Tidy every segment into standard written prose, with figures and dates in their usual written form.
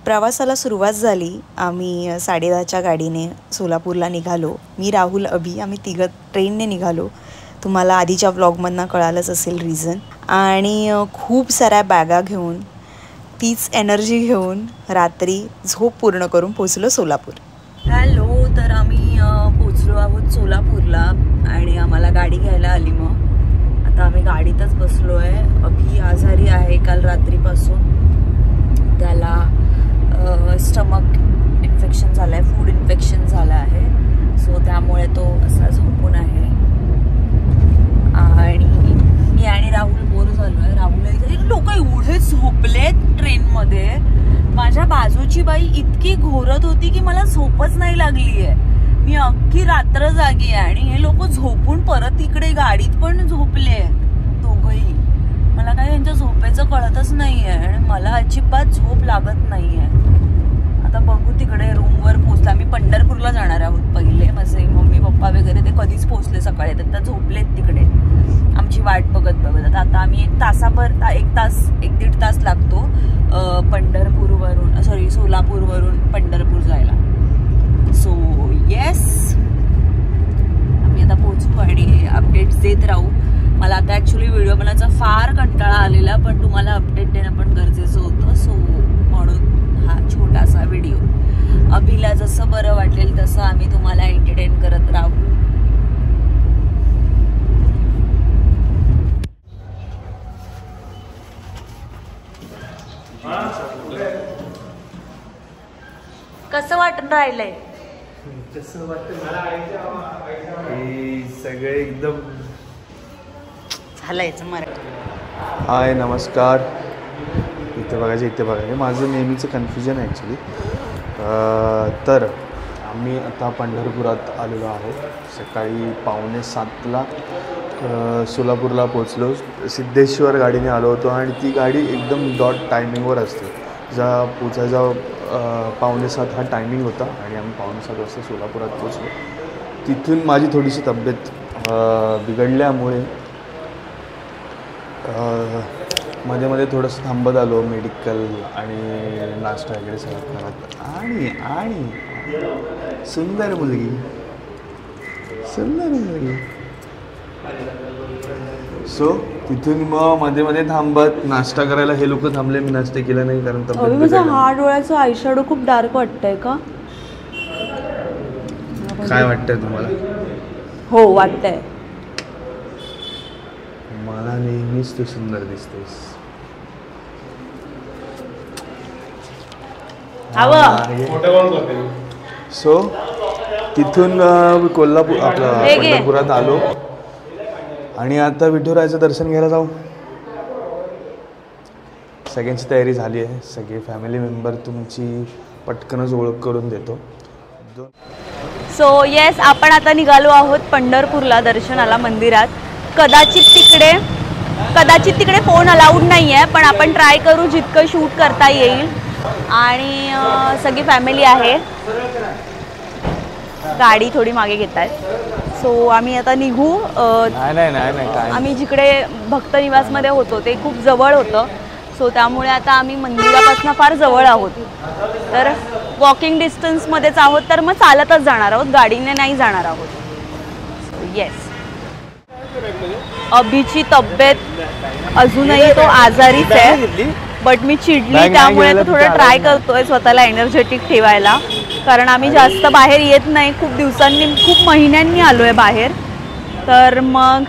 प्रवासाला सुरुवात झाली। आम्ही 10:30च्या गाडीने सोलापूरला निघालो। मी, राहुल, अभि आम्ही तिघं ट्रेनने निघालो। तुम्हाला आधीच्या व्लॉगमधनं कळालंच असेल रिझन। आणि खूप साऱ्या बॅगा घेऊन, तीच एनर्जी घेऊन रात्री झोप पूर्ण करून पोचलो सोलापूर। हॅलो, तर आम्ही पोचलो आहोत सोलापूरला आणि आम्हाला गाडी घ्यायला आली। मग आता आम्ही गाडीतच बसलो आहे। अभि आजारी आहे काल रात्रीपासून, त्याला स्टमक इन्फेक्शन झालं आहे, फूड इन्फेक्शन झालं आहे, सो त्यामुळे तो असा झोपून आहे। आणि मी आणि राहुल बोर झालो आहे। राहुल लोक एवढे झोपलेत ट्रेनमध्ये, माझ्या बाजूची बाई इतकी घोरत होती की मला झोपच नाही लागली आहे। मी अख्खी रात्र जागी आहे आणि हे लोक झोपून परत इकडे गाडीत पण झोपले दोघंही। मला काय यांच्या झोपेचं कळतच नाहीये आणि मला अजिबात झोप लागत नाहीये। आता बघू तिकडे रूमवर पोहोचला। आम्ही पंढरपूरला जाणार आहोत पहिले। माझे मम्मी पप्पा वगैरे ते कधीच पोहोचले सकाळी, तर झोपलेत तिकडे आमची वाट बघत बघत। आता आम्ही एक दीड तास लागतो पंढरपूरवरून, सॉरी सोलापूरवरून पंढरपूर जायला। सो येस, आम्ही आता पोहोचू आणि अपडेट्स देत राहू। मला आता ॲक्च्युली व्हिडिओ बनवायचा फार कंटाळा आलेला, पण तुम्हाला अपडेट देणं पण गरजेचं होतं, सो म्हणून हा छोटासा व्हिडिओ। अभिला जसं बरं वाटेल तसं आम्ही तुम्हाला एंटरटेन करत राहू। कसं वाटून राहिलंय? कसं वाटतं सगळे एकदम झालंयच मराठी। हाय, नमस्कार। इथे बघायचे माझं नेहमीचं कन्फ्युजन आहे ॲक्च्युली। तर आम्ही आता पंढरपुरात आलेलो आहोत। सकाळी 6:45ला सोलापूरला पोचलो। सिद्धेश्वर गाडीने आलो होतो आणि ती गाडी एकदम डॉट टायमिंगवर असते। पोचायचा 6:45 हा टायमिंग होता आणि आम्ही 6:45 वाजता सोलापुरात पोचलो। तिथून माझी थोडीशी तब्येत बिघडल्यामुळे मध्ये मध्ये थोडंसं थांबत आलो, मेडिकल आणि नाश्ता वगैरे सगळं करत। आणि सुंदर मुलगी सो तिथून मग मध्ये मध्ये थांबत नाश्ता करायला हे लोक थांबले। मी नाश्ता केला नाही कारण माझा हा डोळ्याचा आयशॅडो खूप डार्क वाटतंय का? काय वाटतंय तुम्हाला? हो, वाटतंय मला। नेहमीच तू सुंदर दिसतेस। सो तिथून पंढरपुरात आलो आणि आता विठुरायाचं दर्शन घ्यायला जाऊ। सगळ्यांची तयारी झाली आहे। सगळे फॅमिली मेंबर तुमची पटकनच ओळख करून देतो। सो येस, आपण आता निघालो आहोत पंढरपूरला दर्शनाला मंदिरात। कदाचित तिकडे फोन अलाउड नाही आहे, पण आपण ट्राय करू जितकं शूट करता येईल। आणि सगळी फॅमिली आहे, गाडी थोडी मागे घेत आहेत। सो आम्ही आता निघू। आम्ही जिकडे भक्त निवासमध्ये होतो ते खूप जवळ होतं, सो त्यामुळे आता आम्ही मंदिरापासून फार जवळ आहोत। तर वॉकिंग डिस्टन्समध्येच आहोत, तर मग चालतच जाणार आहोत, गाडीने नाही जाणार आहोत। येस, अभिची तब्येत अजूनही तो आजारीच आहे, बट मी चिडली त्यामुळे तो थोडं ट्राय करतोय स्वतःला एनर्जेटिक ठेवायला, कारण आम्ही जास्त बाहेर येत नाही। खूप महिन्यांनी आलोय बाहेर। तर मग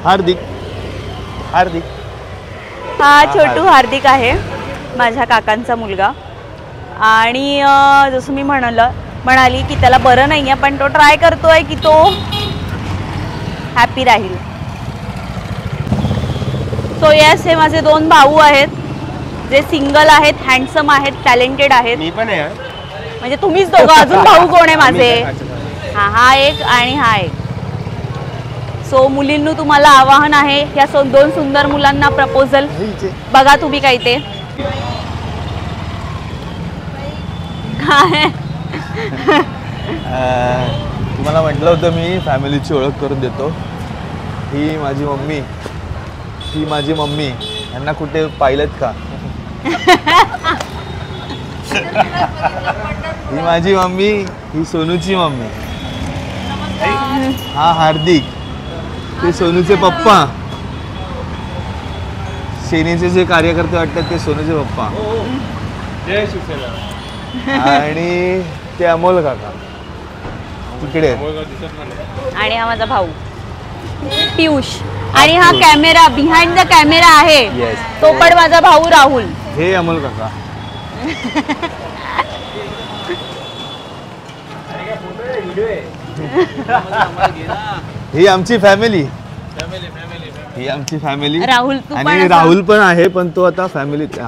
हार्दिक हा छोटू हार्दिक आहे, माझ्या काकांचा मुलगा। आणि जसं मी म्हणाली की त्याला बरं नाही आहे, पण तो ट्राय करतोय की तो हॅपी राहील। सो येस, हे माझे 2 भाऊ आहेत जे सिंगल आहेत, हँडसम आहेत, टॅलेंटेड आहेत। मी पण आहे, म्हणजे तुम्हीच दोघं, अजून भाऊ कोण आहे माझे? हा एक आणि हा एक। सो मुलींनो, तुम्हाला आवाहन आहे या 2 सुंदर मुलांना प्रपोजल बघा तुम्ही काय ते काय तुम्हाला म्हटलं होतं मी फॅमिलीची ओळख करून देतो। ही माझी मम्मी, यांना कुठे पाहिलेत का? माझी मम्मी ही सोनूची मम्मी. हा हार्दिक, ते सोनूचे पप्पा. सेनेचे जे कार्यकर्ते वाटतात ते सोनूचे पप्पा. जय शिवसेना. आणि ते अमोल काका तिकडे. आणि हा माझा भाऊ पियुष. आणि हा कॅमेरा, बिहाइंड द कॅमेरा आहे तो पण माझा भाऊ राहुल. हे अमोल काका. ही आमची फॅमिली. ही आमची फॅमिली. राहुल आणि राहुल पण आहे, पण तो आता फॅमिलीत.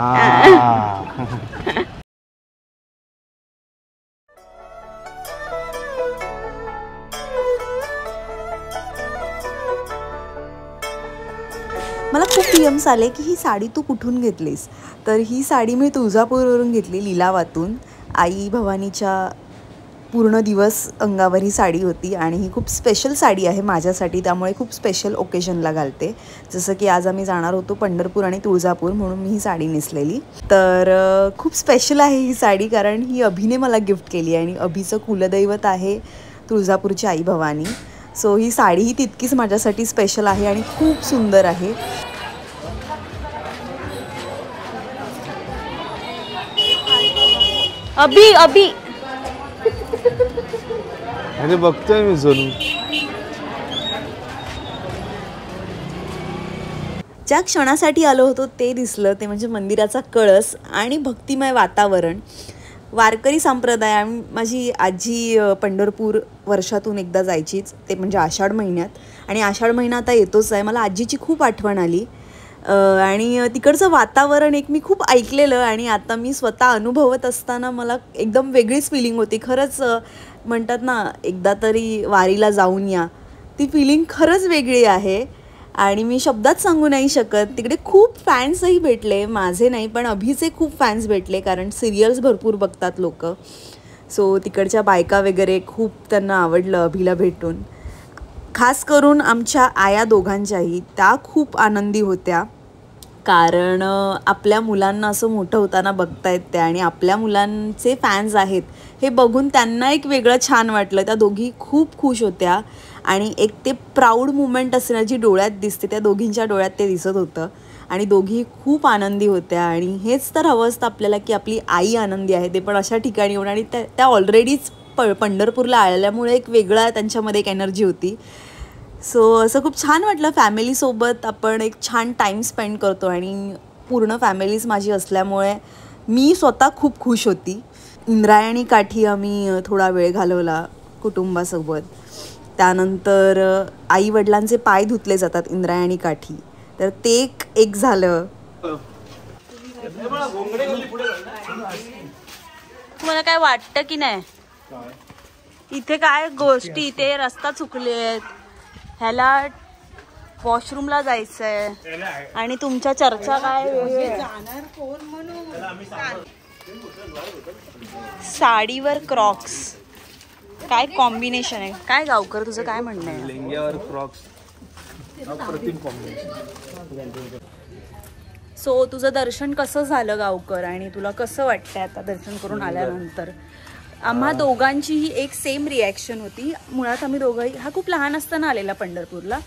मला खूप DMs आले की ही साडी तू कुठून घेतलीस. तर ही साडी मी तुळजापूरवरून घेतली, लिलावातून. आई भवानीच्या पूर्ण दिवस अंगावर ही साडी होती आणि ही खूप स्पेशल साडी आहे माझ्यासाठी, त्यामुळे खूप स्पेशल ओकेजनला घालते. जसं की आज आम्ही जाणार होतो पंढरपूर आणि तुळजापूर, म्हणून मी ही साडी नेसलेली. तर खूप स्पेशल आहे ही साडी, कारण ही अभिने मला गिफ्ट केली आहे आणि अभिचं कुलदैवत आहे तुळजापूरची आई भवानी. सो ही साडी ही तितकीच माझ्यासाठी स्पेशल आहे आणि खूप सुंदर आहे. अभि अभि अरे बघतोय मी सोनू. ज्या क्षणासाठी आलो होतो ते दिसलं, ते म्हणजे मंदिराचा कळस आणि भक्तिमय वातावरण. वारकरी संप्रदाय. माझी आजी पंढरपूर वर्षातून एकदा जायचीच, ते म्हणजे आषाढ महिन्यात. आणि आषाढ महिना आता येतोच आहे. मला आजीची खूप आठवण आली. आणि तिकडचं वातावरण एक मी खूप ऐकलेलं आणि आता मी स्वतः अनुभवत असताना मला एकदम वेगळीच फिलिंग होती. खरंच म्हणतात ना, एकदा तरी वारीला जाऊन या, ती फिलिंग खरंच वेगळी आहे आणि मी शब्दात सांगू नाही शकत. तिकडे खूप फॅन्सही भेटले, माझे नाही पण अभिचे खूप फॅन्स भेटले, कारण सिरियल्स भरपूर बघतात लोक. सो तिकडच्या बायका वगैरे खूप त्यांना आवडलं अभिला भेटून. खास करून आमच्या आया दोघांच्याही, त्या खूप आनंदी होत्या, कारण आपल्या मुलांना असं मोठं होताना बघतायत त्या आणि आपल्या मुलांचे फॅन्स आहेत हे बघून त्यांना एक वेगळं छान वाटलं. त्या दोघी खूप खुश होत्या आणि एक ते प्राऊड मुमेंट असणं जी डोळ्यात दिसते, त्या दोघींच्या डोळ्यात ते दिसत होतं आणि दोघी खूप आनंदी होत्या. आणि हेच तर हवं असतं आपल्याला, की आपली आई आनंदी आहे, ते पण अशा ठिकाणी येऊन. आणि त्या ऑलरेडीच पंढरपूरला आल्यामुळे एक वेगळा त्यांच्यामध्ये एक एनर्जी होती. सो असं खूप छान वाटलं. फॅमिलीसोबत आपण एक छान टाईम स्पेंड करतो आणि पूर्ण फॅमिलीज माझी असल्यामुळे मी स्वतः खूप खुश होती. इंद्रायणी काठी आम्ही थोडा वेळ घालवला कुटुंबासोबत. त्यानंतर आई वडिलांचे पाय धुतले जातात इंद्रायणी काठी, तर ते एक झालं. तुम्हाला काय वाटतं की नाही, इथे काय गोष्टी, इथे रस्ता चुकलेत, ह्याला वॉशरूमला जायचंय आणि तुमच्या चर्चा काय. साडीवर क्रॉक्स, काय कॉम्बिनेशन आहे. काय गावकर, तुझं काय म्हणणं आहे. लेंग्यावर क्रॉक्स, अप्रतिम कॉम्बिनेशन. सो तुझं दर्शन कसं झालं गावकर, आणि तुला कसं वाटतंय आता दर्शन करून आल्यानंतर. आम्हा दोघांचीही एक सेम रिॲक्शन होती. मुळात आम्ही दोघंही, हा खूप लहान असताना आलेला पंढरपूरला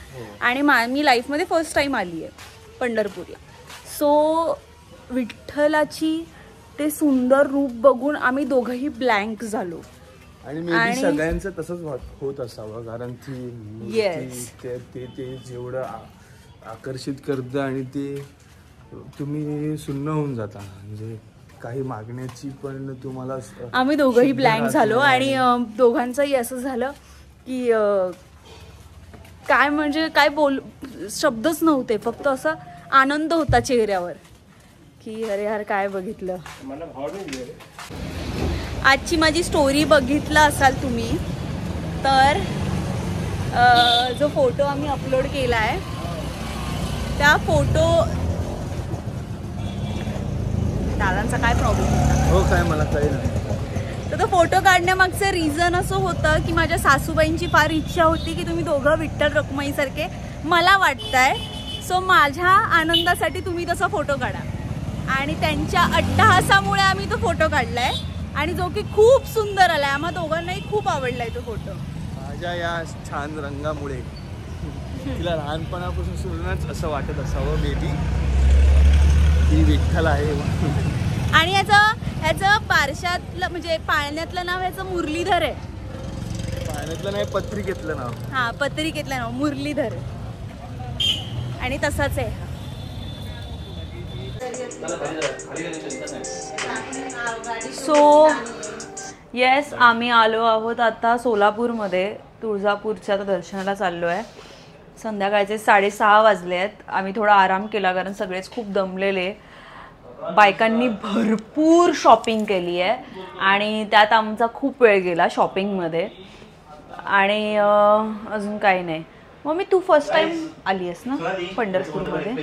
आणि मी लाईफमध्ये फर्स्ट टाईम आली आहे पंढरपूरला. सो विठ्ठलाची ते सुंदर रूप बघून आम्ही दोघंही ब्लँक झालो. आणि सगळ्यांचं तसंच होत असावं, कारण ती ते जेवढं आकर्षित करतं आणि ते तुम्ही सुन्न होऊन जाता, म्हणजे काही मागण्याची पण तुम्हाला. आम्ही दोघंही ब्लँक झालो आणि दोघांचंही असं झालं की काय म्हणजे काय शब्दच नव्हते, फक्त असा आनंद होता चेहऱ्यावर की अरे यार काय बघितलं. आजची माझी स्टोरी बघितला असाल तुम्ही तर जो फोटो आम्ही अपलोड केला आहे त्या फोटो, दादांचा काय प्रॉब्लेम होता. हो काय मला काही नाही. तर तो फोटो काढण्यामागचं रिझन असं होतं की माझ्या सासूबाईंची फार इच्छा होती की तुम्ही दोघं विठ्ठल रखुमाईसारखे मला वाटताय, सो माझ्या आनंदासाठी तुम्ही तसा फोटो काढा. आणि त्यांच्या अट्टहासामुळे आम्ही तो फोटो काढलाय. आणि जो की खूप सुंदर आलाय. आम्हा दोघांनाही खूप आवडलाय तो फोटो. माझ्या या छान रंगामुळे तिला लहानपणापासून सुरूनच असं वाटत असावं मे बी ही विठ्ठल आहे. आणि ह्याचं बारशातलं म्हणजे पाळण्यातलं नाव ह्याचं मुरलीधर आहे. पाळण्यातलं नाही, पत्रिकेतलं नाव. हा, पत्रिकेतलं नाव मुरलीधर. आणि तसाच आहे. सो येस, आम्ही आलो आहोत आता सोलापूरमध्ये. तुळजापूरच्या दर्शनाला चाललो आहे. संध्याकाळचे 6:30 वाजले आहेत. आम्ही थोडा आराम केला कारण सगळेच खूप दमलेले. बायकांनी भरपूर शॉपिंग केली आहे आणि त्यात आमचा खूप वेळ गेला शॉपिंगमध्ये. आणि अजून काही नाही. मम्मी तू फर्स्ट टाइम आली आहेस ना पंढरपूरमध्ये?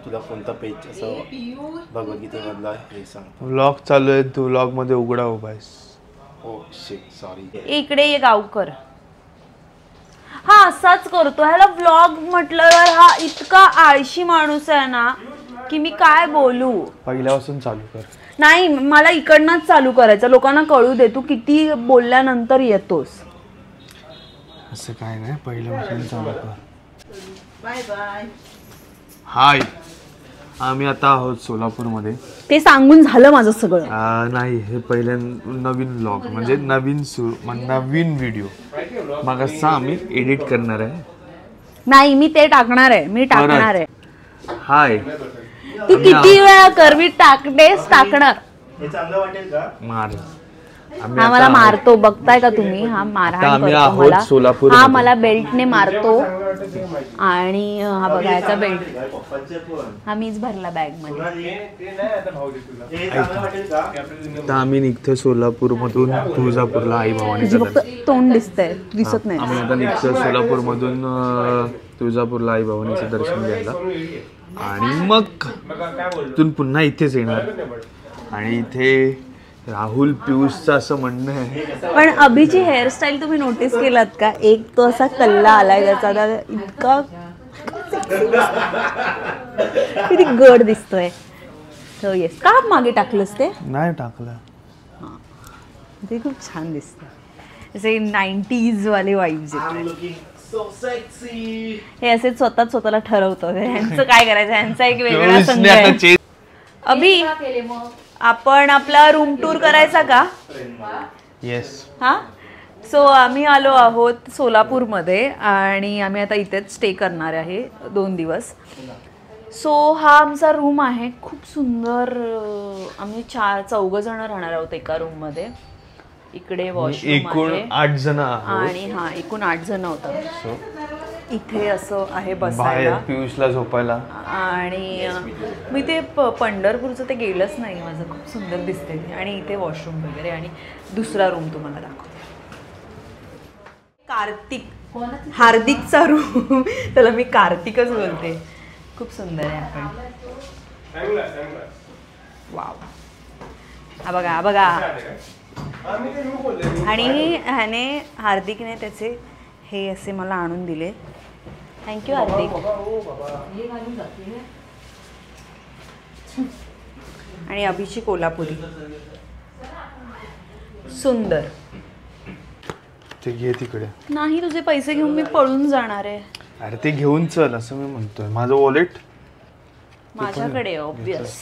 तुला कोणता पेज असं भगवद्गीतेमधला हे सांग. व्लॉग चालू आहे, तू व्लॉग मध्ये उघडा उभा आहेस. Oh shit sorry. इकडे ये गावकर. हा असाच करतो. ह्याला व्लॉग म्हटल्यावर हा इतका आळशी माणूस आहे ना की मी काय बोलू. पहिल्यापासून चालू कर. नाही, मला इकडनंच चालू करायचं. लोकांना कळू दे तू किती बोलल्यानंतर येतोस. असं काय नाही, पहिल्यापासून चालू कर. Bye bye. हाय, आम्ही आता आहोत सोलापूरमध्ये. ते सांगून झालं माझं सगळं. नाही, हे पहिल्या नवीन व्लॉग म्हणजे नवीन व्हिडिओ मग असं आम्ही एडिट करणार आहे. नाही, मी ते टाकणार आहे. मी टाकणार आहे. हाय, तू किती वेळा कर, मी टाकतेस टाकणार. हे चांगलं वाटेल का? मार. हा मला मारतो, बघताय का तुम्ही? हा मारहाण करतो मला. हा मला बेल्टने मारतो. आणि हा बघायचा बेल्ट हा मीच भरला बॅग मध्ये. आता आम्ही निघतो सोलापूर मधून तुळजापूरला आई भावानी. फक्त तोंड दिसतंय, दिसत नाही. आम्ही आता निघतो सोलापूर मधून तुळजापूरला आई भावानीचं दर्शन घ्यायला आणि मग तिथून पुन्हा इथेच येणार. आणि इथे राहुल पियुषचं असं म्हणणं आहे. पण अभिची हेअरस्टाईल तुम्ही नोटीस केलात का? एक तो असा कल्ला आलाय त्याचा, इतका किती गड दिसतोय. तो येस का मागे टाकलंस? ते नाही टाकलं. ते खूप छान दिसतं. असे 90s वाले वाईब्स. हे असे स्वतःला ठरवतं ह्यांचं काय करायचं. ह्यांचा एक वेगळा संघ आहे. अभि, आपण आपला रूम टूर करायचा का? येस. हा, सो आम्ही आलो आहोत सोलापूरमध्ये आणि आम्ही आता इथेच स्टे करणार आहे 2 दिवस. सो हा आमचा रूम आहे, खूप सुंदर. आम्ही 4-4 जण राहणार आहोत एका रूममध्ये. इकडे वॉशरूम एकूण 8 जण आणि हा एकूण 8 जण होतात. इथे असं आहे बाहेर बसायला, पियुषला झोपायला. आणि मी ते पंढरपूरचं ते गेलंच नाही. माझं खूप सुंदर दिसते. आणि इथे वॉशरूम वगैरे. आणि दुसरा रूम तुम्हाला दाखवते. हार्दिकचा रूम. त्याला मी कार्तिकच बोलते. खूप सुंदर आहे. आपण वाव, हा बघा, हा बघा. आणि ह्याने हार्दिकने त्याचे हे असे मला आणून दिले. थँक्यू हार्दिक. आणि अभिची कोल्हापुरी सुंदर. ते घे तिकडे. नाही, तुझे पैसे घेऊन मी पळून जाणार आहे. अरे ते घेऊन चल असं मी म्हणतोय. माझं वॉलेट माझ्याकडे ऑब्वियस.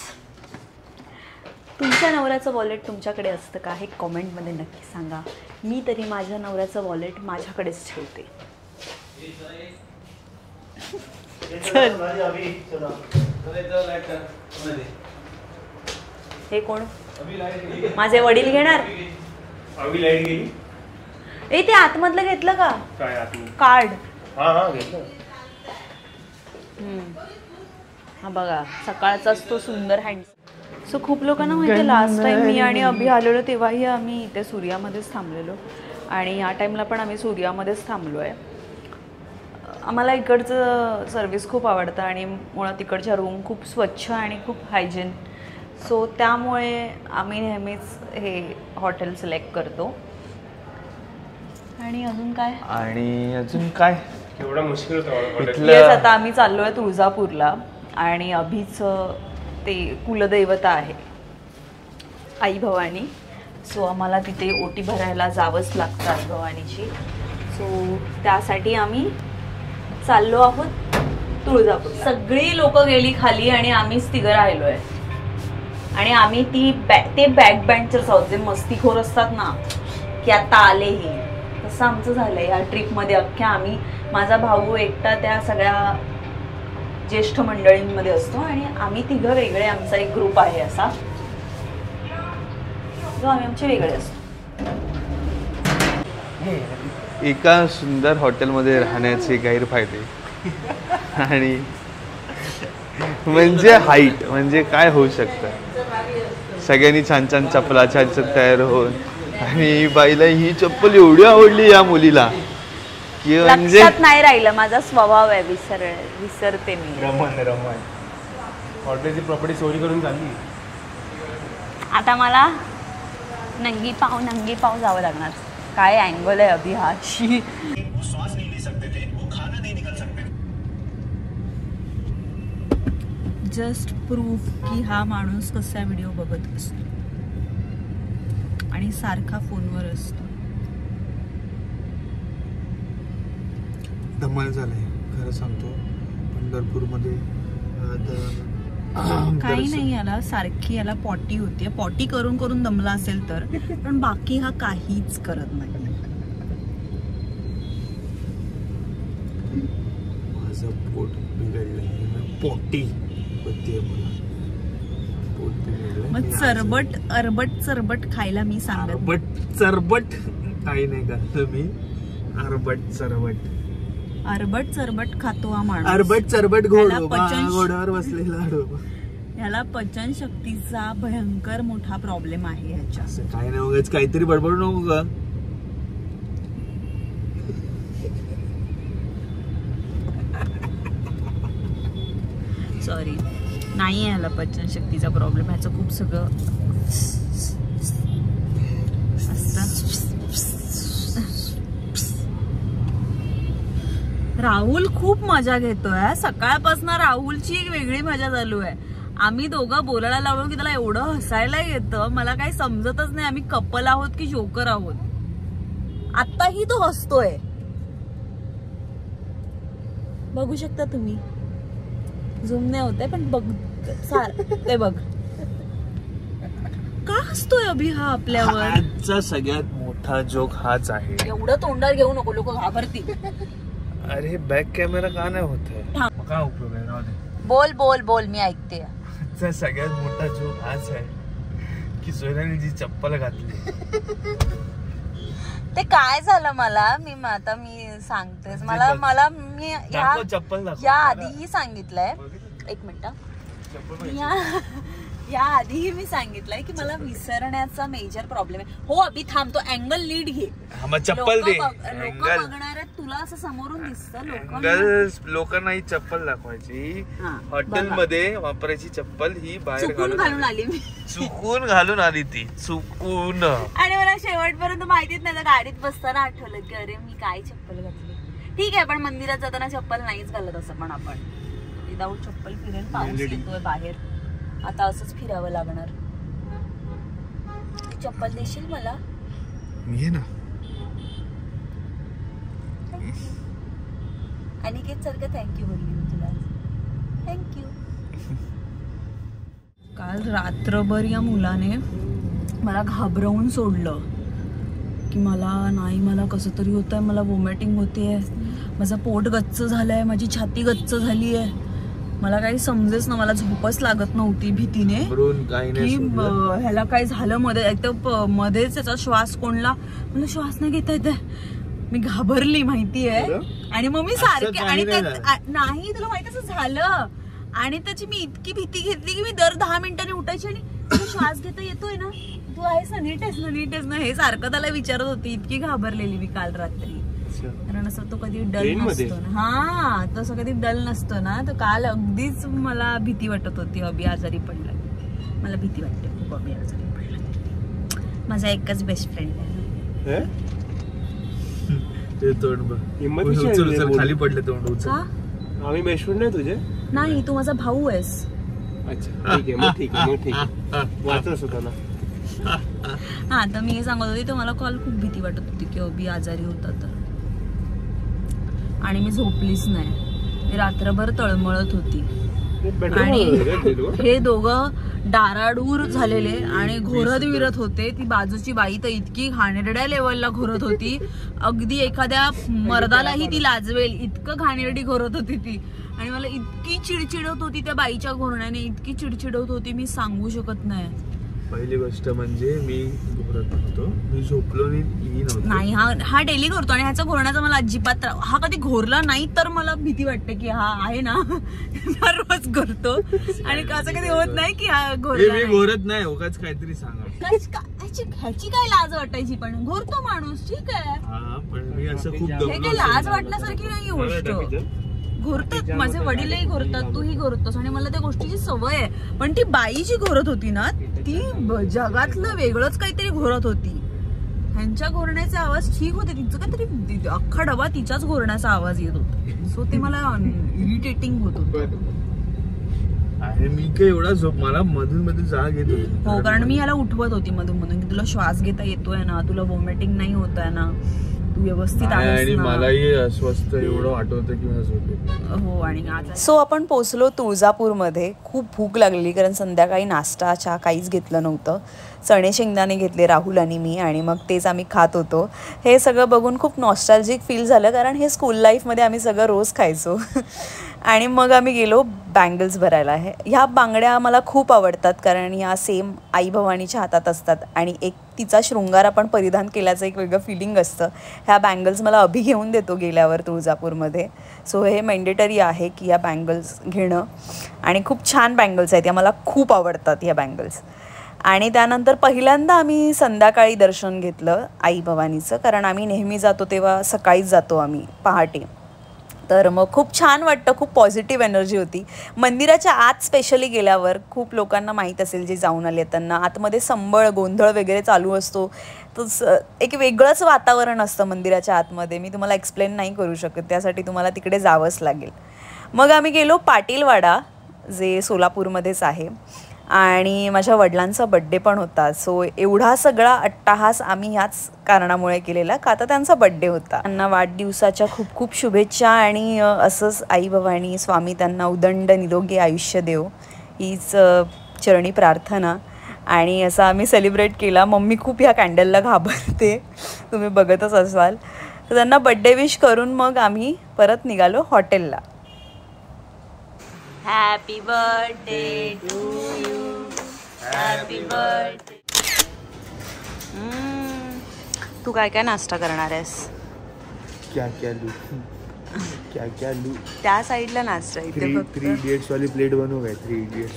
तुमच्या नवऱ्याचं वॉलेट तुमच्याकडे असतं का हे कॉमेंटमध्ये नक्की सांगा. मी तरी माझ्या नवऱ्याचं वॉलेट माझ्याकडेच ठेवते. हे कोण? माझे वडील घेणार. ए, ते आतमधलं घेतलं का कार्ड? हा बघा, सकाळचाच तो सुंदर हँड. सो खूप लोकांना माहिती आहे, लास्ट टाइम मी आणि अभि आलेलो तेव्हाही आम्ही इथे सूर्यामध्येच थांबलेलो. आणि या टाईमला पण आम्ही सूर्यामध्येच थांबलो आहे. आम्हाला इकडचं सर्विस खूप आवडतं आणि मुळात इकडच्या रूम खूप स्वच्छ आणि खूप हायजीन. सो त्यामुळे आम्ही नेहमीच हे हॉटेल सिलेक्ट करतो. आणि अजून काय एवढा मुश्किल होतं. आता आम्ही चाललो आहे तुळजापूरला. आणि अभिचं ते कुलदैवता आहे. आई भवानी. सो आम्हाला तिथे ओटी भरायला जावंच लागतं आई भवानीची. सो त्यासाठी आम्ही चाललो आहोत तुळजापूर. सगळी लोक गेली खाली आणि आम्हीच तिघं राहिलोय. आणि आम्ही ते बॅक बेंचर्स आहोत जे मस्तीखोर असतात ना, की आता आले हे. तसं आमचं झालंय या ट्रिपमध्ये. अख्ख्या आम्ही, माझा भाऊ एकटा त्या सगळ्या ज्येष्ठ मंडळींमध्ये असतो आणि आम्ही तिघं वेगळे, आमचा एक ग्रुप आहे असा जो आम्ही आमचे वेगळे असतो. एका सुंदर हॉटेलमध्ये राहण्याचे गैरफायदे आणि म्हणजे हाईट म्हणजे काय होऊ शकतं. सगळ्यांनी छान छान चप्पला छान तयार होऊन, आणि बाईला ही चप्पल एवढी आवडली या मुलीला की म्हणजे लक्षात नाही राहिलं. माझा स्वभाव आहे, विसरते मी. रमण हॉटेलची प्रॉपर्टी चोरी करून चालली. आता मला नंगी पाव जावं लागणार. काय अँगल आहे अभि हाची. जस्ट प्रूफ की हा माणूस कसा व्हिडिओ बघत असतो आणि सारखा फोनवर असतो. धमाल झालाय खरं सांगतो. पंढरपूरमध्ये काही नाही, याला सारखी याला पॉटी होती. पॉटी करून करून दमला असेल तर, पण बाकी हा काहीच करत नाही. माझं पोट बिघडलंय. पॉटी होते मला. पोट बिघडलंय. मग चरबट खायला मी सांगत. चरबट काही नाही करतो मी. अरबट चरबट खातो हा माणूस. अरबट चरबट घोड्यावर बसलेला. याला पचन शक्तीचा भयंकर मोठा प्रॉब्लेम आहे ह्याच्या. काय नाही, उगाच काहीतरी बडबड नको का. सॉरी, नाही याला पचन शक्तीचा प्रॉब्लेम. ह्याचं खूप सगळं असतं. राहुल खूप मजा घेतोय. सकाळपासून राहुलची एक वेगळी मजा चालू आहे. आम्ही दोघं बोलायला लागलो की त्याला एवढं हसायला येतं, मला काही समजतच नाही आम्ही कपल आहोत की जोकर आहोत. आताही तो हसतोय, बघू शकता तुम्ही. झूम नाही होते पण बघ ते बघ का हसतोय अभि हा आपल्यावर. आजचा सगळ्यात मोठा जोक हाच आहे. एवढं तोंडावर घेऊ नको, लोक घाबरतील. अरे बॅक कॅमेरा का नाही होत. काय उपयोग आहे. बोल बोल बोल, मी ऐकते. आजचा सगळ्यात मोठा जोक हाच आहे की सोनाली जी चप्पल घातली ते काय झालं. आता मी सांगते. मला मी या आधीही सांगितलंय. एक मिनिट. या आधीही मी सांगितलंय की मला विसरण्याचा मेजर प्रॉब्लेम आहे. हो अभि थांबतो, अँगल लीड घे. चप्पल दे. लोक बघणार आहेत तुला असं समोरून दिसतं. लोकांना ही चप्पल दाखवायची. हॉटेलमध्ये वापरायची चप्पल ही बाहेर घालून आली मी. चुकून घालून आली ती. चुकून. आणि मला शेवटपर्यंत माहितीच नाही. गाडीत बसताना आठवलं की अरे मी काय चप्पल घातली. ठीक आहे, पण मंदिरात जाताना चप्पल नाहीच घालत असं. पण आपण विदाऊट चप्पल फिरेल. पाऊस येतोय बाहेर, आता असंच फिरावं लागणार. चप्पल देशील मला. घे ना. अनिकेत सारखं थँक्यू बोलली मी तुला. थँक्यू. काल रात्रभर या मुलाने मला घाबरवून सोडलं की मला कसं तरी होतंय, मला वॉमिटिंग होतेय, माझं पोट गच्च झालंय, माझी छाती गच्च झाली आहे. मला काही समजेच ना, मला झोपच लागत नव्हती भीतीने की ह्याला काय झालं. मध्येच त्याचा श्वास कोंडला. मला श्वास नाही घेता येते. मी घाबरली माहितीये. आणि मग मी सारखे आणि नाही तुला माहिती असं झालं. आणि त्याची मी इतकी भीती घेतली की मी दर 10 मिनिटांनी उठायची आणि श्वास घेता येतोय ना, तू आहेस ना, नीट आहेस ना, हे सारखं त्याला विचारत होती. इतकी घाबरलेली मी काल रात्री. कारण असं तो कधी डल नसतो ना. हा, तसं कधी डल नसतो ना. तर काल अगदीच मला भीती वाटत होती. अभि आजारी पडला, मला भीती वाटते खूप. अभि आजारी पडला. माझा एकच बेस्ट फ्रेंड आहे. खाली पडले तोंड. का आम्ही बेस्ट फ्रेंड नाही तुझे. नाही, तू माझा भाऊ आहेस. अच्छा ठीक आहे. मग ठीक आहे. वाचत होता ना. हा तर मी हे सांगत होते तर मला कॉल खूप भीती वाटत होती की अभि आजारी होता तर, आणि मी झोपलीच नाही, मी रात्रभर तळमळत होती. आणि हे दोघं डाराडूर झालेले आणि घोरत विरत होते. ती बाजूची बाई तर इतकी घाणेरड्या लेवलला घोरत होती, अगदी एखाद्या मर्दालाही ती लाजवेल इतकं घाणेरडी घोरत होती ती. आणि मला इतकी चिडचिडत होती त्या बाईच्या घोरण्याने, इतकी चिडचिडत होती मी सांगू शकत नाही. पहिली गोष्ट म्हणजे मी घोरत नव्हतो, मी झोपलो नाही. हा डेली घोरतो आणि ह्याचा घोरण्याचा मला अजिबात हा कधी घोरला नाही तर मला भीती वाटते की हा आहे ना रोज घोरतो आणि असं कधी होत नाही की हा घोरत नाही. उगाच काहीतरी सांगा, ह्याची काय लाज वाटायची, पण घोरतो माणूस ठीक आहे. पण मी असं खूप हे काय लाज वाटण्यासारखी नाही गोष्ट. घोरतात, माझे वडीलही घोरतात, तूही घोरतोस आणि मला त्या गोष्टीची सवय आहे. पण ती बाई जी घोरत होती ना ती जगातलं वेगळंच काहीतरी घोरत होती. ह्यांच्या घोरण्याचे आवाज ठीक होते, तिचं काहीतरी अख्खा डबा तिच्याच घोरण्याचा आवाज येत होता. सो ते मला इरिटेटिंग होत होतं. अरे मी काय एवढा झोप, मला मधून मधून जाग येत होती. हो, कारण मी ह्याला उठवत होती मधून मधून की तुला श्वास घेता येतोय ना, तुला वॉमिटिंग नाही होत आहे ना, तू व्यवस्थित आहेस ना. आणि मलाही अस्वस्थ एवढं वाटत की मला झोप येत. हो. आणि सो आपण पोचलो तुळजापूरमध्ये. खूप भूक लागलेली कारण संध्याकाळी नाश्ता चहा काहीच घेतलं नव्हतं. चणे शेंगदाणे घेतले राहुल आणि मी, आणि मग तेच आम्ही खात होतो. हे सगळं बघून खूप नॉस्टॅल्जिक फील झालं कारण हे स्कूल लाईफमध्ये आम्ही सगळं रोज खायचो. आणि मग आम्ही गेलो बँगल्स भरायला. ह्या बांगड्या मला खूप आवडतात कारण ह्या सेम आई भवानीच्या हातात असतात आणि एक तिचा शृंगार आपण परिधान केल्याचं एक वेगळं फिलिंग असतं. ह्या बँगल्स मला अभि घेऊन देतो गेल्यावर तुळजापूरमध्ये. सो हे मॅन्डेटरी आहे की या बँगल्स घेणं, आणि खूप छान बँगल्स आहेत, या मला खूप आवडतात ह्या बँगल्स. आणि त्यानंतर पहिल्यांदा आम्ही संध्याकाळी दर्शन घेतलं आई भवानीचं, कारण आम्ही नेहमी जातो तेव्हा सकाळीच जातो आम्ही पहाटे. तर मग खूप छान वाटतं, खूप पॉझिटिव्ह एनर्जी होती. मंदिराच्या आत स्पेशली गेल्यावर खूप लोकांना माहीत असेल जे जाऊन आले त्यांना, आतमध्ये संबळ गोंधळ वगैरे चालू असतो. तर एक वेगळंच वातावरण असतं मंदिराच्या आतमध्ये, मी तुम्हाला एक्सप्लेन नाही करू शकत, त्यासाठी तुम्हाला तिकडे जावंच लागेल. मग आम्ही गेलो पाटीलवाडा, जे सोलापूरमध्येच आहे, आणि माझ्या वडिलांचा बड्डे पण होता. सो एवढा सगळा अट्टाहास आम्ही ह्याच कारणामुळे केलेला का तर त्यांचा बड्डे होता. त्यांना वाढदिवसाच्या खूप खूप शुभेच्छा, आणि असंच आई भवानी स्वामी त्यांना उदंड निरोगी आयुष्य देव हीच चरणी प्रार्थना. आणि असं आम्ही सेलिब्रेट केला. मम्मी खूप ह्या कॅन्डलला घाबरते, तुम्ही बघतच असाल. तर त्यांना बड्डे विश करून मग आम्ही परत निघालो हॉटेलला. Happy birthday to you, happy birthday. तू काय काय नाश्ता करणार आहेस? क्या क्या लू, क्या क्या लू. त्या साईडला नाश्ता इथे फक्त 3 इडियट्स वाली प्लेट बनव गए. 3 इडियट्स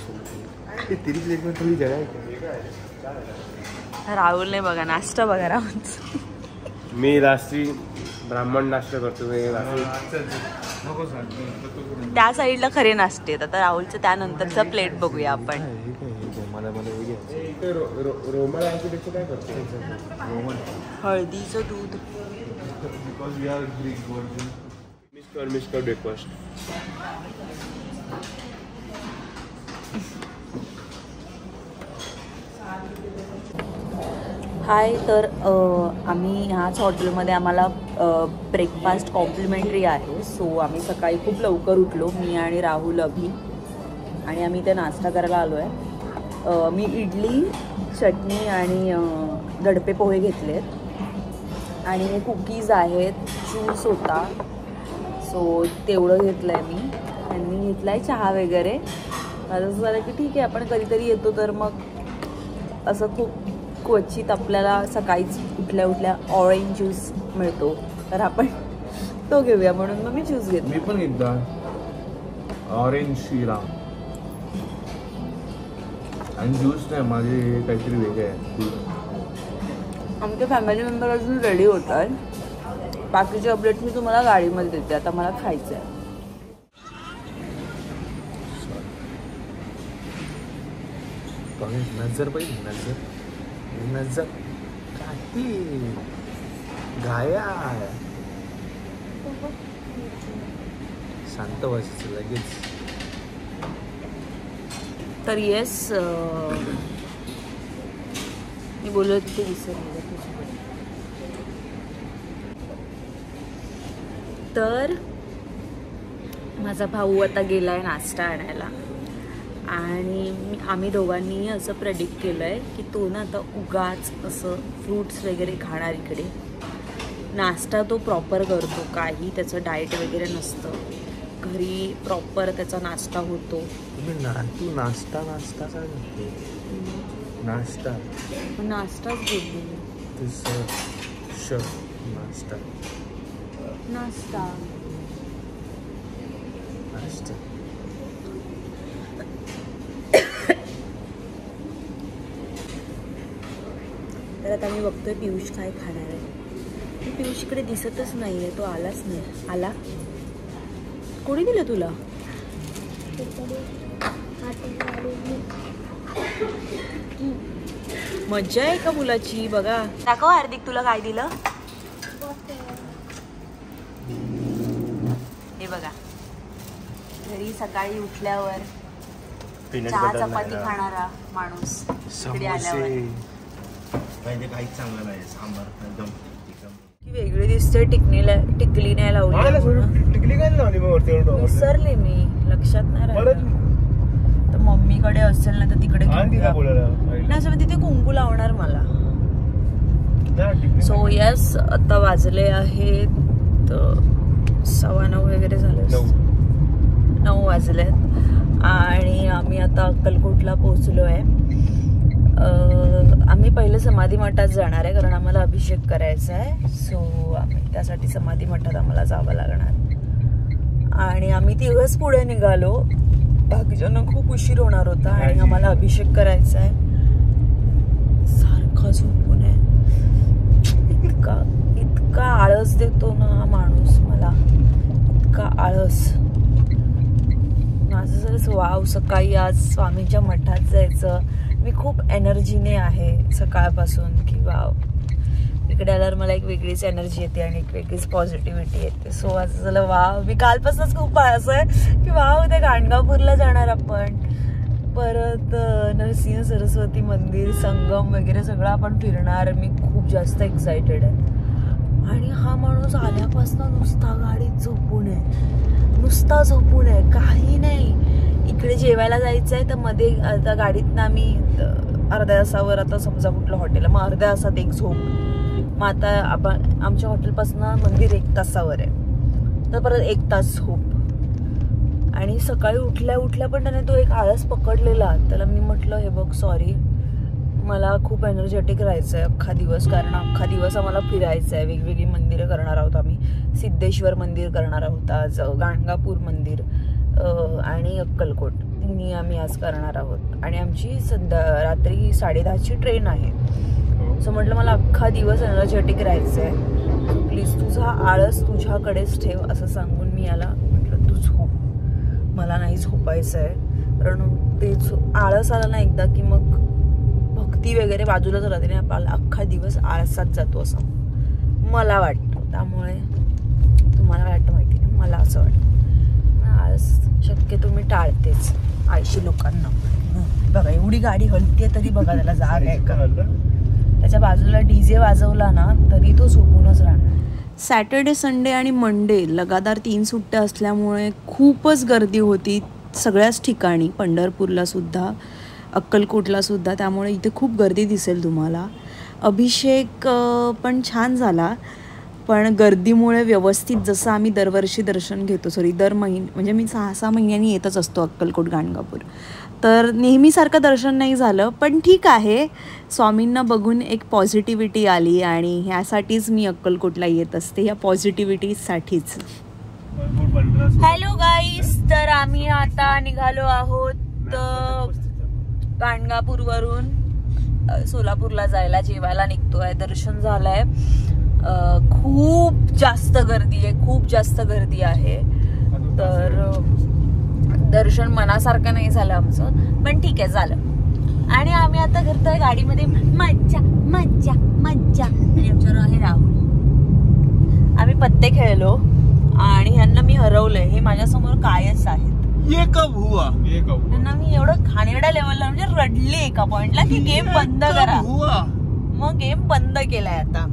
तेरी प्लेट में थोड़ी जगह है. राहुलने बघा नाश्ता बघा राहुल. मी रात्री ब्राह्मण नाश्ता करतो. त्या साईडला खरे नाश्ते आहेत. आता राहुलचं त्यानंतरचा प्लेट बघूया आपण. हळदीचं दूध, मिस्टर ब्रेकफास्ट. हाय. तर आम्ही ह्याच हॉटेलमध्ये आम्हाला ब्रेकफास्ट कॉम्प्लिमेंटरी आहे. सो आम्ही सकाळी खूप लवकर उठलो, मी आणि राहुल अभि, आणि आम्ही इथे नाश्ता करायला आलो आहे. मी इडली चटणी आणि दडपे पोहे घेतलेत, आणि हे कुकीज आहेत, ज्यूस होता, सो तेवढं घेतलं आहे मी. आणि मी घेतला आहे चहा वगैरे. माझं असं झालं की ठीक आहे, आपण कधीतरी येतो तर मग असं खूप क्वचित आपल्याला सकाळीच उठल्या उठल्या ऑरेंज ज्यूस मिळतो, तर आपण तो घेऊया म्हणून मग मी ज्यूस घेतला. मी पण घेतला ऑरेंज शिरा, आणि ज्यूस नाही, माझे काहीतरी वेगळे आहे. आमचे फॅमिली मेंबर अजून रेडी होत आहेत. बाकीचे अपडेट मी तुम्हाला गाडीमध्ये देते. आता मला खायचं आहे. नजर पाहिजे, नजर नजर काठी गाया शांत व्हायचं लगेच. तर येस, मी बोलत होते ते विसरले. तर माझा भाऊ आता गेलाय नाश्ता आणायला आणि आम्ही दोघांनी असं प्रेडिक्ट केलं आहे की तो ना आता उगाच असं फ्रूट्स वगैरे खाणार इकडे. नाश्ता तो प्रॉपर करतो, काही त्याचं डाएट वगैरे नसतं, घरी प्रॉपर त्याचा नाश्ता होतो. तू नाश्ता नाश्ता काय करते? नाश्ता नाश्ताच बोलली नाश्ता नाश्ता नाश्ता. तर आता मी बघतोय पियुष काय खाणार आहे. पियुष इकडे दिसतच नाहीये, तो आलाच नाही. आला? कोणी दिलं तुला? मज्जा आहे का मुलाची? बघा, दाखव हार्दिक तुला काय दिलं. हे बघा, घरी सकाळी उठल्यावर चहा चपाती खाणारा माणूस इकडे आल्यावर काहीच चांगलं नाही. सांबार एकदम वेगळी दिसते. टिकली नाही लावली. टिकली काय लावली मग वरती? विसरले मी, लक्षात नाही राहिलं. तर मम्मीकडे असेल ना तर तिकडे नाही, असं तिथे कुंकू लावणार मला. सो यस, आता वाजले आहेत 9:15 वगैरे झाले. 9 वाजलेत आणि आम्ही आता अक्कलकोटला पोहोचलो आहे. आम्ही पहिले समाधी मठात जाणार आहे कारण आम्हाला अभिषेक करायचा आहे. सो आम्ही त्यासाठी समाधी मठात आम्हाला जावं लागणार आणि आम्ही तिघच पुढे निघालो. बाकीच्यांना खूप उशीर होणार होता आणि आम्हाला अभिषेक करायचा आहे. सारखा झोपून आहे. इतका आळस देतो ना हा माणूस मला, इतका आळस. माझं जर वाव सकाळी आज स्वामींच्या मठात जायचं. मी खूप एनर्जीने आहे सकाळपासून की वाव, इकडे आल्यावर मला एक वेगळीच एनर्जी येते आणि एक वेगळीच पॉझिटिव्हिटी येते. सो आज झालं वाव. मी कालपासूनच खूप असं आहे की वाव उद्या गाणगापूरला जाणार आपण, परत नरसिंह सरस्वती मंदिर, संगम वगैरे सगळं आपण फिरणार. मी खूप जास्त एक्सायटेड आहे. आणि हा माणूस आल्यापासून नुसता गाडीत झोपून आहे, नुसता झोपून आहे, काही नाही. इकडे जेवायला जायचं आहे तर मध्ये आता गाडीतनं आम्ही अर्ध्या तासावर, आता समजा कुठलं हॉटेल मग अर्ध्या तासात एक झोप. मग आता आपण आमच्या हॉटेलपासून मंदिर 1 तासावर आहे तर परत 1 तास झोप. आणि सकाळी उठल्या पण त्याने तो एक आळस पकडलेला. त्याला मी म्हटलं हे बघ सॉरी, मला खूप एनर्जेटिक राहायचं आहे अख्खा दिवस, कारण अख्खा दिवस आम्हाला फिरायचं आहे. वेगवेगळी मंदिरं करणार आहोत आम्ही. सिद्धेश्वर मंदिर करणार आहोत आज, गाणगापूर मंदिर आणि अक्कलकोट तिन्ही आम्ही आज करणार आहोत. आणि आमची रात्री 10:30ची ट्रेन आहे. सो म्हटलं मला अख्खा दिवस एनर्जेटिक राहायचं आहे, सो प्लीज तुझा आळस तुझ्याकडेच ठेव असं सांगून मी याला म्हटलं तू झोप, मला नाही झोपायचं आहे. कारण ते आळस आला ना एकदा की मग भक्ती वगैरे बाजूलाच राहते आणि आपल्याला अख्खा दिवस आळसात जातो असं मला वाटतं. त्यामुळे तुम्हाला वाटतं माहिती नाही, मला असं वाटतं आळस शक्यतो मी टाळतेच. 80 लोकांना बघा एवढी गाडी हलते तरी बघा त्याला जाग आहे का. त्याच्या बाजूला डीजे वाजवला ना तरी तो झोपूनच राहणार. सॅटर्डे, संडे आणि मंडे लगातार 3 सुट्ट्या असल्यामुळे खूपच गर्दी होती सगळ्याच ठिकाणी, पंढरपूरला सुद्धा, अक्कलकोटला सुद्धा. त्यामुळे इथे खूप गर्दी दिसेल तुम्हाला. अभिषेक पण छान झाला, पण गर्दीमुळे व्यवस्थित जसं आम्ही दरवर्षी दर्शन घेतो, म्हणजे मी 6-6 महिन्यांनी येतच असतो अक्कलकोट गाणगापूर, तर नेहमीसारखं दर्शन नाही झालं. पण ठीक आहे, स्वामींना बघून एक पॉझिटिव्हिटी आली आणि ह्यासाठीच मी अक्कलकोटला येत असते, ह्या पॉझिटिव्हिटीसाठीच. हॅलो गाईस, तर आम्ही आता निघालो आहोत गाणगापूरवरून सोलापूरला जायला. जेवायला निघतोय, दर्शन झालंय. खूप जास्त गर्दी आहे, खूप जास्त गर्दी आहे. तर दर्शन मनासारखं नाही झालं आमचं, पण ठीक आहे झालं. आणि आम्ही आता करतोय गाडीमध्ये मज्जा मज्जा मज्जा. आणि आमच्यावर आहे राहुल. आम्ही पत्ते खेळलो आणि ह्यांना मी हरवलंय. हे माझ्यासमोर कायच आहेत. त्यांना मी एवढं खाणेरड्या लेवलला म्हणजे रडले एका पॉइंटला की गेम बंद करा. मग गेम बंद केलाय आता.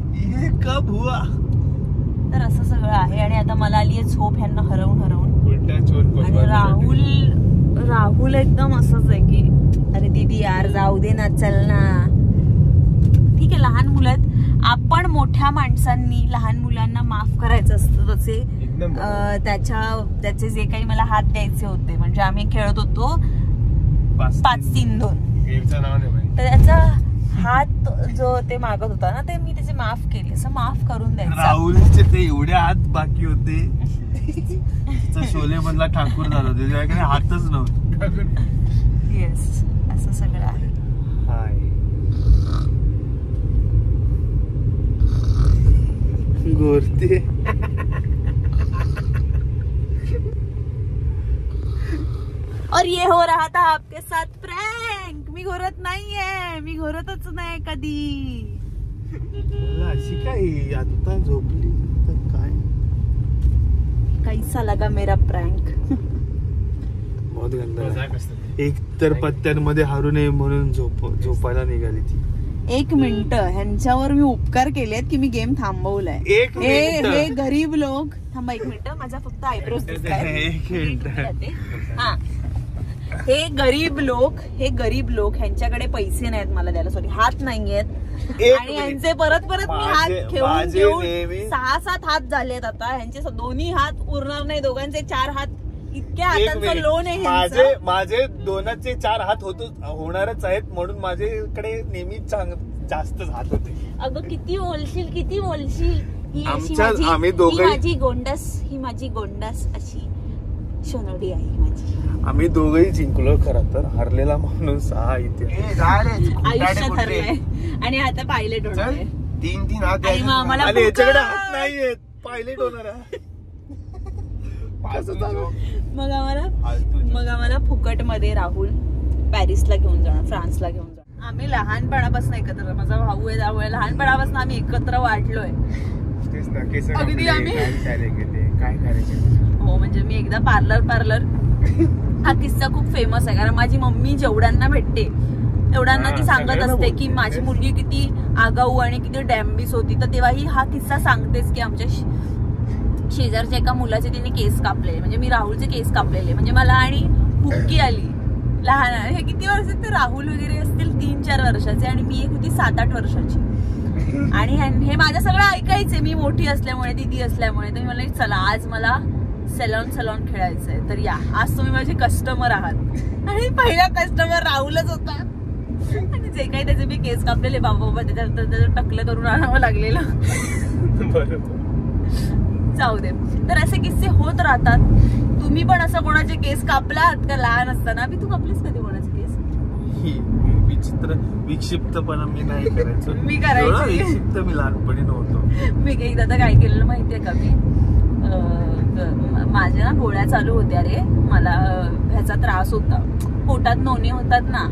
कब हुआ? तर असं सगळं आहे. आणि आता मला आली आहे झोप ह्यांना हरवून. आणि राहुल एकदम असंच आहे की अरे दीदी यार जाऊ दे ना, चल ना. ठीक आहे, लहान मुलं आहेत. आपण मोठ्या माणसांनी लहान मुलांना माफ करायचं असतं. त्याचे जे काही मला हात द्यायचे होते, म्हणजे आम्ही खेळत होतो 5-3-2, तर त्याचा हात जो ते मागत होता ना, ते मी त्याचे माफ केले. असं माफ करून द्यायचं. राहुलचे ते एवढे हात बाकी होते. शोले मधला ठाकूर झाला होता, त्याच्याकडे हातच नव्हते. येस, असं सगळं आहे. गोरते और ये हो रहा था आपके साथ प्रँक. मी घोरत नाहीये, मी घोरतच नाही कधी. अशी काय आता झोपली तर काय? कैसा लगा मेरा प्रँक? बहुत गंदा. एक तर पत्त्यांमध्ये हारू नये म्हणून झोपायला निघाली ती. 1 मिनिट, ह्यांच्यावर मी उपकार केलेत की मी गेम थांबवलाय. हे गरीब लोक. थांबा 1 मिनिट, माझा फक्त आयब्रोज दिसताय. 1 मिनिट. हा, हे गरीब लोक ह्यांच्याकडे पैसे नाहीत मला द्यायला. सॉरी, हात नाहीयेत. आणि ह्यांचे परत मी हात घेऊन 6-7 हात झालेत आता. ह्यांचे दोन्ही हात उरणार नाही. दोघांचे 4 हात. इतक्या हातांचं लोन आहे. माझे 2चे 4 हात होणारच आहेत, म्हणून माझ्याकडे नेहमी जास्त हात होते. अगं किती बोलशील. ही माझी गोंडस अशी सोनवडी आहे माझी. आम्ही दोघही जिंकलो. खरं तर हरलेला माणूस हा इथे आयुष्यात हरलाय. आणि आता पायलट होणार आहे. 3 हात. आणि याच्याकडे हात नाहीयेत. पायलट होणार आहे. मग आम्हाला फुकट मध्ये राहुल पॅरिसला घेऊन जाणार, फ्रान्सला घेऊन जाणार. आम्ही लहानपणापासून एकत्र, माझा भाऊ आहे त्यामुळे लहानपणापासून आम्ही एकत्र वाढलोय. अगदी आम्ही काय हो, म्हणजे मी एकदा पार्लर हा किस्सा खूप फेमस आहे. कारण माझी मम्मी जेवढ्यांना भेटते तेवढ्यांना ती सांगत असते की माझी मुलगी किती आगाऊ आणि किती डॅम्बिस होती. तर तेव्हाही हा किस्सा सांगतेच की आमच्या शेजारच्या एका मुलाचे तिने केस कापलेले, म्हणजे मी राहुलचे केस कापलेले. म्हणजे मला आणि हुक्की आली. लहान, हे किती वर्ष, ते राहुल वगैरे असतील 3-4 वर्षाचे आणि मी एक होती 7-8 वर्षाची. आणि हे माझं सगळं ऐकायचे, मी मोठी असल्यामुळे, दीदी असल्यामुळे. तर मी मला चला आज मला सलॉन खेळायचंय, तर या आज तुम्ही माझे कस्टमर आहात. आणि पहिला कस्टमर राहुलच होता. आणि जे काही त्याचे मी केस कापलेले बाबा त्याचं टकलं करून आणावं लागलेलं. जाऊ दे. तर असे किस्से होत राहतात. तुम्ही पण असं कोणाचे केस कापलात का लहान असताना? तू कापलीस कधी कोणाचे केस? विक्षिप्तपणा मी नाही करायचो. मी करायची. विक्षिप्त मी लहानपणी नव्हतो. मी एकदा तर काय केलेलं माहितीये का? मी माझ्या ना गोळ्या चालू होत्या रे. मला ह्याचा त्रास होता, पोटात नोणे होतात ना.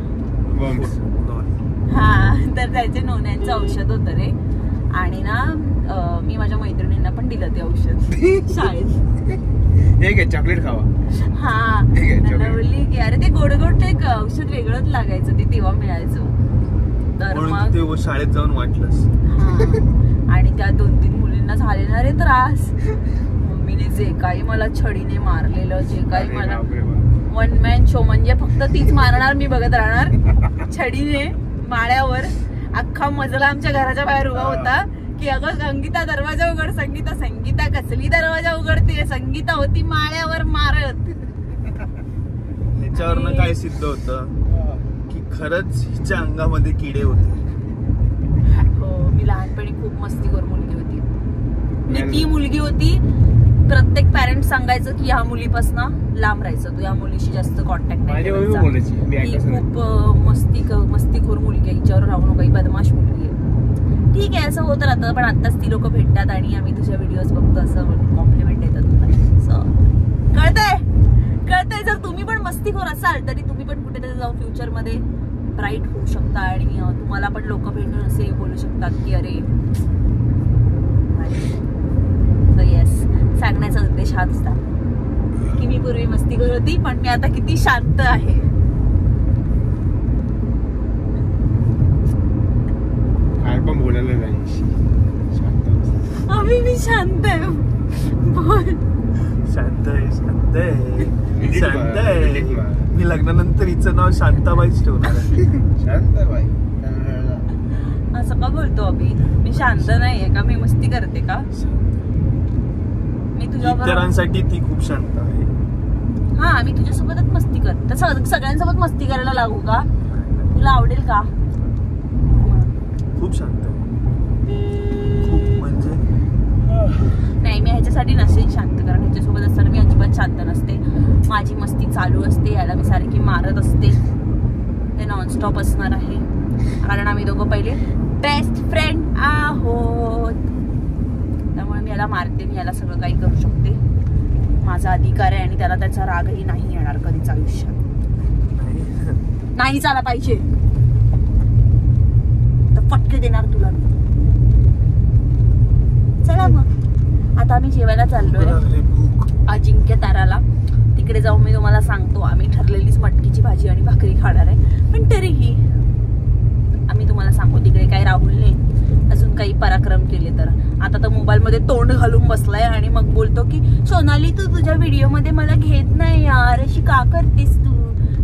हा, तर त्याचे नोण्यांचं औषध होतं रे. आणि ना मी माझ्या मैत्रिणींना पण दिलं ते औषध शाळेत. चॉकलेट खावा. हा, बोलली की अरे ते गोड ते औषध वेगळंच लागायचं, ते तेव्हा मिळायचं. तर मग ते शाळेत जाऊन वाटलंस. आणि त्या 2-3 मुलींना झालेला रे त्रास. मम्मीने जे काही मला छडीने मारलेलं, जे काही मला 1 मॅन शो, म्हणजे फक्त तीच मारणार, मी बघत राहणार. छडीने माळ्यावर अख्खा मजला आमच्या घराच्या बाहेर उभा होता की अगं संगीता दरवाजा उघड, संगीता कसली दरवाजा उघडते. संगीता होती माळ्यावर मारत. याच्यावरनं काय सिद्ध होतं की खरंच हिच्या अंगामध्ये किडे होते. हो, मी लहानपणी खूप मस्तीखोर मुलगी होती. आणि ती मुलगी होती, प्रत्येक पॅरेंट सांगायचं की ह्या मुलीपासून लांब राहायचं, तू या मुलीशी जास्त कॉन्टॅक्ट नाही करायचा. खूप मस्तीखोर मुलगी आहे, हिच्यावर राहू नका, ही बदमाश मुलगी आहे. ठीक आहे, असं होत राहतं. पण आत्ताच ती लोक भेटतात आणि आम्ही तुझ्या व्हिडिओज बघतो असं कॉम्प्लिमेंट देतात. कळतंय. जर तुम्ही पण मस्तीखोर असाल तरी तुम्ही पण कुठेतरी जाऊन फ्युचरमध्ये ब्राईट होऊ शकता आणि तुम्हाला पण लोक भेटून असे बोलू शकतात की अरे. सो येस, सांगण्याचा उद्देश हाच होता की मी पूर्वी मस्तीखोर होती, पण मी आता किती शांत आहे. शांत आहे. बोल. शांत आहे. मी लग्नानंतर हिचं नाव शांताबाईच ठेवणार आहे. शांताबाई. असं का बोलतो अभि? मी शांत नाहीये का? मी मस्ती करते का? मी तुझ्याबरोबर इतरांसाठी ती खूप शांत आहे. हा, मी तुझ्यासोबतच मस्ती करते. सगळ्यांसोबत मस्ती करायला लागू का? तुला आवडेल का? खूप शांत आहे. खूप म्हणजे नाही, मी ह्याच्यासाठी नसेल शांत, कारण ह्याच्यासोबत असताना मी अजिबात शांत नसते. माझी मस्ती चालू असते, याला मी सारखी मारत असते. ते नॉनस्टॉप असणार आहे, कारण आम्ही दोघं पहिले बेस्ट फ्रेंड आहोत. त्यामुळे मी याला मारते, मी याला सगळं काही करू शकते. माझा अधिकार आहे आणि त्याला त्याचा रागही नाही येणार कधीच आयुष्यात. नाही झाला पाहिजे तर फटके देणार तुला मी. चला मग आता आम्ही जेवायला चाललोय अजिंक्य ताराला. तिकडे जाऊन मी तुम्हाला सांगतो. आम्ही ठरलेलीच मटकीची भाजी आणि भाकरी खाणार आहे, पण तरीही आम्ही तुम्हाला सांगू तिकडे काय राहुलने अजून काही पराक्रम केले तर. आता तर मोबाईल मध्ये तोंड घालून बसलाय आणि मग बोलतो की सोनाली तू तुझ्या व्हिडिओ मध्ये मला घेत नाही यार, अशी का करतेस तू?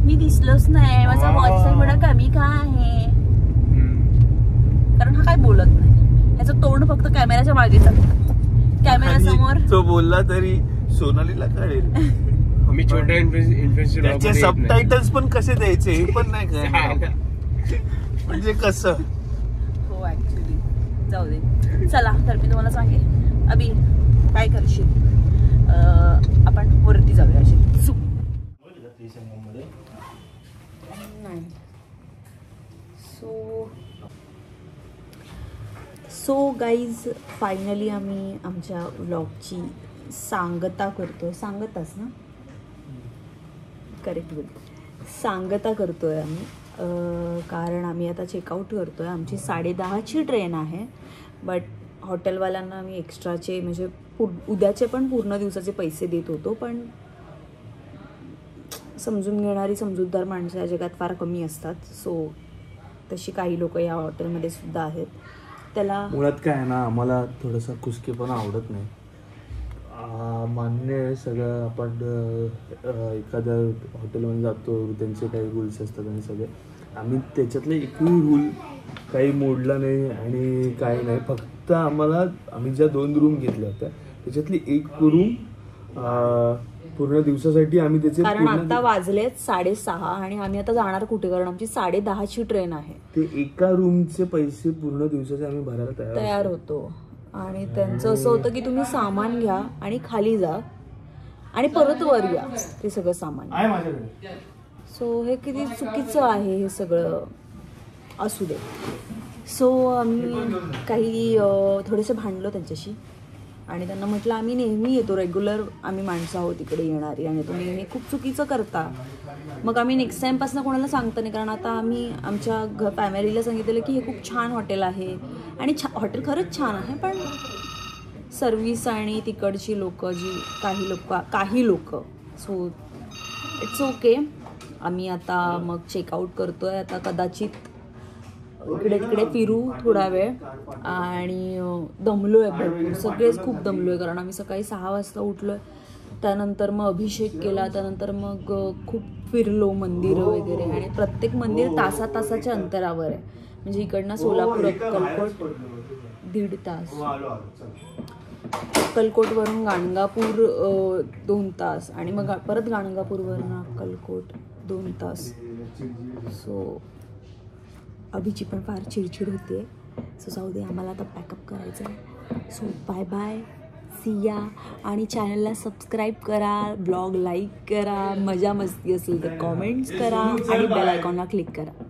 मी दिसलोच नाही, माझा वॉच टाइम एवढा कमी का आहे? कारण हा काय बोलत नाही, याचं तोंड फक्त कॅमेराच्या मागे चालतं. कॅमेरा समोर तो बोलला तरी सोनालीला कळेल. मी छोट्या इन्फ्लुएन्सर त्याचे सबटायटल्स पण कसे द्यायचे हे पण नाही कळणार. म्हणजे कसं? हो ऍक्च्युली जाऊ दे. चला तर मी तुम्हाला सांगेल. अभि काय करशील? आपण वरती जाऊया अशी. नाही. सो गाईज फायनली आम्ही आमच्या व्लॉगची सांगता करतोय. सांगताच ना? करेक्ट बोलतो. सांगता करतोय आम्ही, कारण आम्ही आता चेकआउट करतोय. आमची 10:30ची ट्रेन आहे, बट हॉटेलवाल्यांना आम्ही एक्स्ट्राचे म्हणजे उद्याचे पण पूर्ण दिवसाचे पैसे देत होतो, पण समजून घेणारी समजूतदार माणसं या जगात फार कमी असतात. सो तशी काही लोक या हॉटेलमध्ये सुद्धा आहेत. त्याला मुळात काय आहे ना, आम्हाला थोडासा कुसकेपणा आवडत नाही. मान्य आहे सगळं. आपण एखाद्या हॉटेलमध्ये जातो, त्यांचे काही रूल्स असतात आणि सगळे. आम्ही त्याच्यातले एकही रूल काही मोडला नाही आणि काही नाही. फक्त आम्ही ज्या 2 रूम घेतल्या होत्या त्याच्यातली एक रूम पूर्ण दिवसासाठी आम्ही त्याचे, कारण आता वाजलेत 6:30 आणि आम्ही आता जाणार कुठे? कारण आमची 10:30ची ट्रेन आहे. ते एका रूमचे पैसे पूर्ण दिवसाचे आम्ही भरायला तयार होतो. आणि त्यांचं असं होतं की तुम्ही सामान घ्या आणि खाली जा आणि परत वर या ते सगळं सामान. सो हे किती चुकीचं आहे हे सगळं. असू दे. सो आम्ही काही थोडेसे भांडलो त्यांच्याशी आणि त्यांना म्हटलं आम्ही नेहमी येतो, रेग्युलर आम्ही माणसं आहोत इकडे येणारी आणि तुम्ही हे खूप चुकीचं करता. मग आम्ही नेक्स्ट टाईमपासून कोणाला सांगतो नाही, कारण आता आम्ही आमच्या फॅमिलीला सांगितलेलं की हे खूप छान हॉटेल आहे आणि हॉटेल खरंच छान आहे, पण सर्विस आणि तिकडची लोक जी काही लोक सो इट्स ओके. आम्ही आता मग चेकआउट करतोय. आता कदाचित इकडे तिकडे फिरू थोडा वेळ आणि दमलो आहे भरपूर. सगळेच खूप दमलो आहे, कारण आम्ही सकाळी 6 वाजता उठलो आहे. त्यानंतर मग अभिषेक केला, त्यानंतर मग खूप फिरलो मंदिरं वगैरे. आणि प्रत्येक मंदिर तासाच्या अंतरावर आहे. म्हणजे इकडनं सोलापूर अक्कलकोट 1.5 तास, अक्कलकोटवरून गाणगापूर 2 तास आणि मग परत गाणगापूरवरून अक्कलकोट 2 तास. सो अभिची पण फार चिडचिड होते. सो जाऊ दे, आम्हाला आता पॅकअप करायचं आहे. So bye bye, Siya. आणि चॅनलला सबस्क्राईब करा, ब्लॉग लाईक करा, मजा मस्ती असेल तर कॉमेंट्स करा आणि बेल आयकॉनला क्लिक करा.